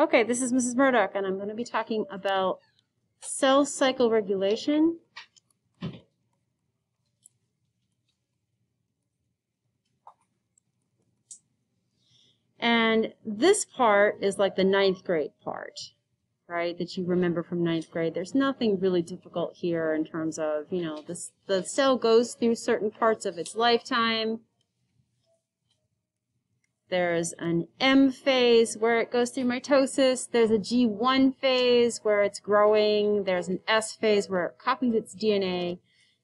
Okay, this is Mrs. Murdock, and I'm going to be talking about cell cycle regulation. And this part is like the 9th grade part, right, that you remember from 9th grade. There's nothing really difficult here in terms of, you know, the cell goes through certain parts of its lifetime. There's an M phase where it goes through mitosis. There's a G1 phase where it's growing. There's an S phase where it copies its DNA.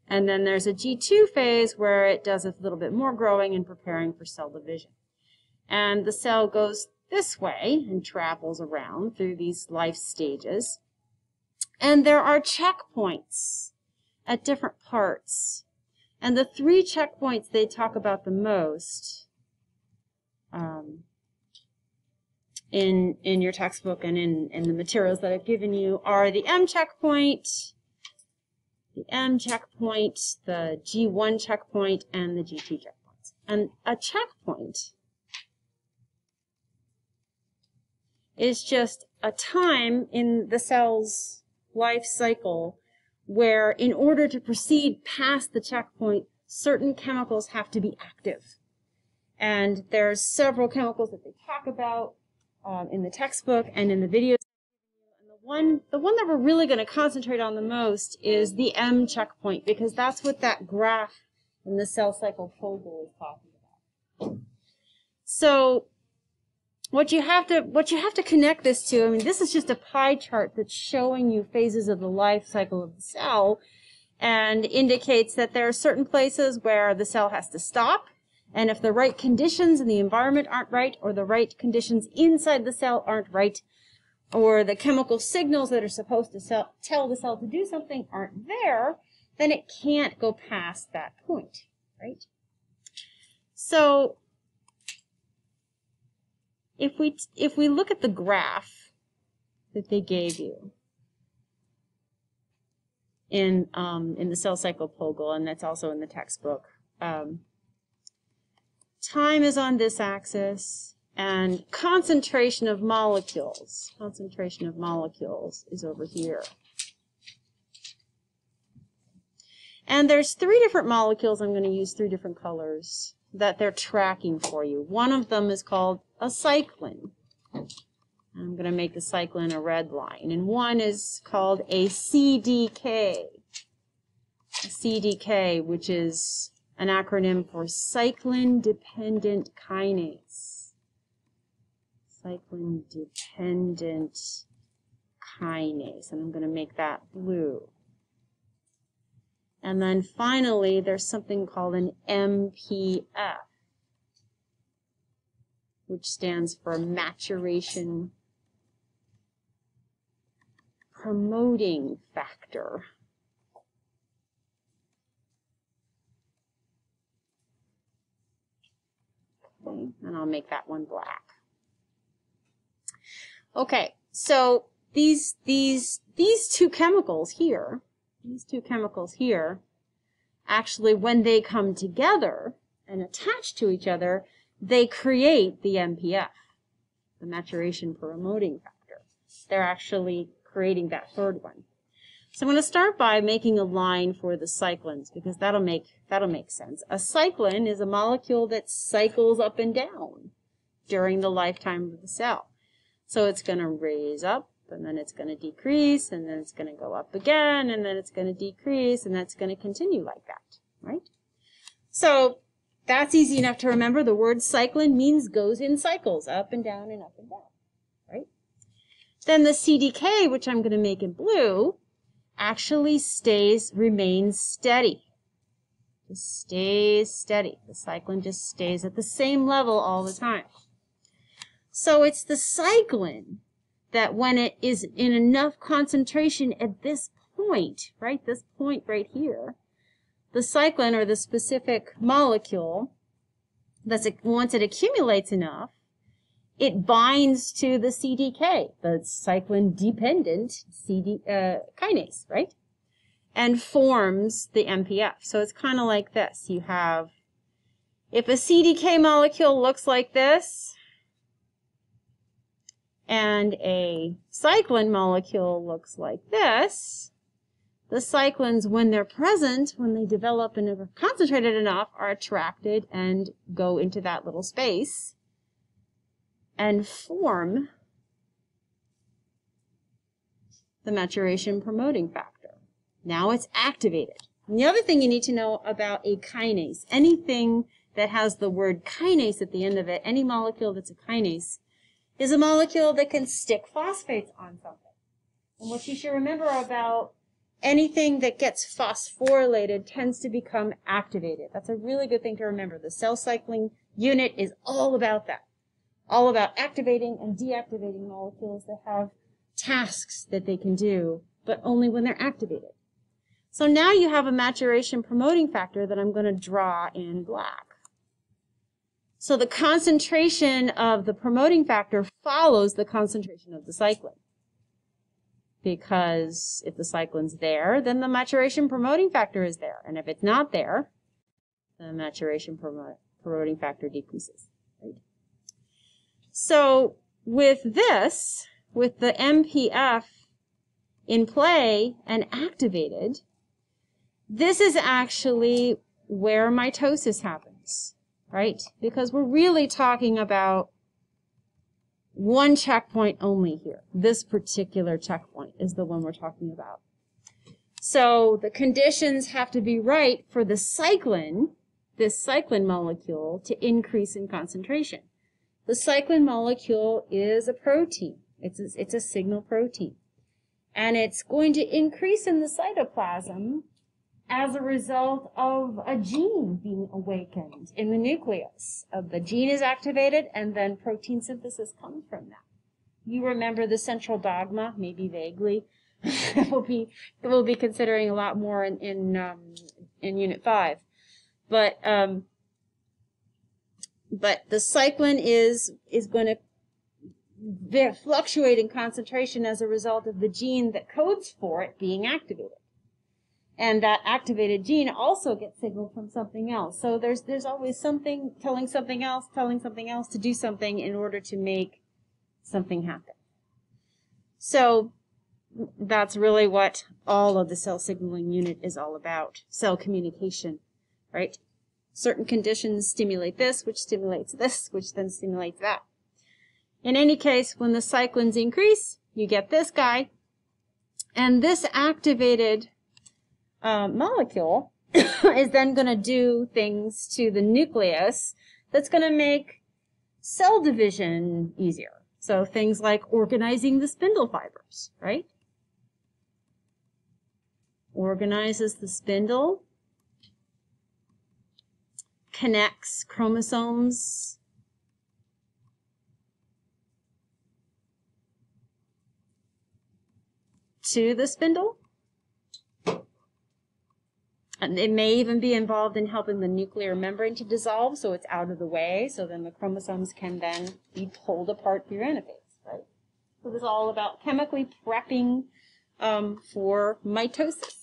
And then there's a G2 phase where it does a little bit more growing and preparing for cell division. And the cell goes this way and travels around through these life stages. And there are checkpoints at different parts. And the 3 checkpoints they talk about the most in your textbook and in the materials that I've given you are the M checkpoint, the G1 checkpoint, and the G2 checkpoints. And a checkpoint is just a time in the cell's life cycle where, in order to proceed past the checkpoint, certain chemicals have to be active. And there's several chemicals that they talk about in the textbook and in the videos. And the one that we're really going to concentrate on the most is the M checkpoint, because that's what that graph in the cell cycle program is talking about. So what you have to connect this to, I mean, this is just a pie chart that's showing you phases of the life cycle of the cell and indicates that there are certain places where the cell has to stop. And if the right conditions in the environment aren't right, or the right conditions inside the cell aren't right, or the chemical signals that are supposed to tell the cell to do something aren't there, then it can't go past that point, right? So if we look at the graph that they gave you in the cell cycle POGL, and that's also in the textbook, time is on this axis, and concentration of molecules is over here. And there's 3 different molecules. I'm going to use 3 different colors that they're tracking for you. One of them is called a cyclin. I'm going to make the cyclin a red line. And one is called a CDK. A CDK, which is an acronym for cyclin-dependent kinase. Cyclin-dependent kinase. And I'm going to make that blue. And then finally, there's something called an MPF, which stands for Maturation Promoting Factor. Okay, and I'll make that one black. Okay, so these 2 chemicals here, actually, when they come together and attach to each other, they create the MPF, the Maturation Promoting Factor. They're actually creating that 3rd one. So I'm going to start by making a line for the cyclins, because that'll make sense. A cyclin is a molecule that cycles up and down during the lifetime of the cell. So it's going to raise up, and then it's going to decrease, and then it's going to go up again, and then it's going to decrease, and that's going to continue like that, right? So that's easy enough to remember. The word cyclin means goes in cycles, up and down and up and down, right? Then the CDK, which I'm going to make in blue, actually remains steady. Just stays steady. The cyclin just stays at the same level all the time. So it's the cyclin that, when it is in enough concentration at this point, right, this point right here, the cyclin, or the specific molecule, once it accumulates enough, it binds to the CDK, the cyclin-dependent kinase, right? And forms the MPF. So it's kind of like this. You have, if a CDK molecule looks like this, And a cyclin molecule looks like this. The cyclins, when they're present, when they develop and are concentrated enough, are attracted and go into that little space and form the maturation promoting factor. Now it's activated. And the other thing you need to know about a kinase, anything that has the word kinase at the end of it, any molecule that's a kinase, is a molecule that can stick phosphates on something. And what you should remember about anything that gets phosphorylated tends to become activated. That's a really good thing to remember. The cell cycling unit is all about that. All about activating and deactivating molecules that have tasks that they can do, but only when they're activated. So now you have a maturation promoting factor that I'm going to draw in black. So the concentration of the promoting factor follows the concentration of the cyclin. Because if the cyclin's there, then the maturation promoting factor is there. And if it's not there, the maturation promoting factor decreases. Right? So with this, with the MPF in play and activated, this is actually where mitosis happens. Right? Because we're really talking about one checkpoint only here. This particular checkpoint is the one we're talking about. So the conditions have to be right for the cyclin, this cyclin molecule, to increase in concentration. The cyclin molecule is a protein. It's a signal protein. And it's going to increase in the cytoplasm as a result of a gene being awakened in the nucleus. The gene is activated, and then protein synthesis comes from that. You remember the central dogma, maybe vaguely. we'll be considering a lot more in Unit 5. But the cyclin is going to fluctuate in concentration as a result of the gene that codes for it being activated. And that activated gene also gets signaled from something else. So there's always something telling something else to do something in order to make something happen. So that's really what all of the cell signaling unit is all about. Cell communication, right? Certain conditions stimulate this, which stimulates this, which then stimulates that. In any case, when the cyclins increase, you get this guy. And this activated molecule is then going to do things to the nucleus that's going to make cell division easier. So things like organizing the spindle fibers, right? Organizes the spindle, connects chromosomes to the spindle. And it may even be involved in helping the nuclear membrane to dissolve so it's out of the way, so then the chromosomes can then be pulled apart through anaphase, right? So this is all about chemically prepping for mitosis.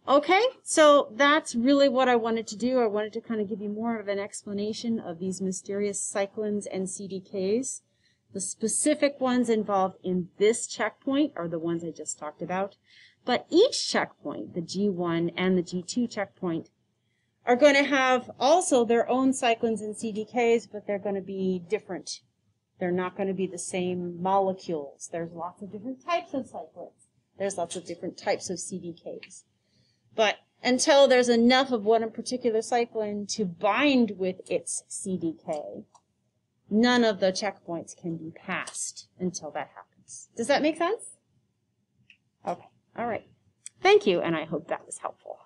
Okay, so that's really what I wanted to do. I wanted to kind of give you more of an explanation of these mysterious cyclins and CDKs. The specific ones involved in this checkpoint are the ones I just talked about. But each checkpoint, the G1 and the G2 checkpoint, are going to have also their own cyclins and CDKs, but they're going to be different. They're not going to be the same molecules. There's lots of different types of cyclins. There's lots of different types of CDKs. But until there's enough of one particular cyclin to bind with its CDK, none of the checkpoints can be passed until that happens. Does that make sense? Okay. All right. Thank you, and I hope that was helpful.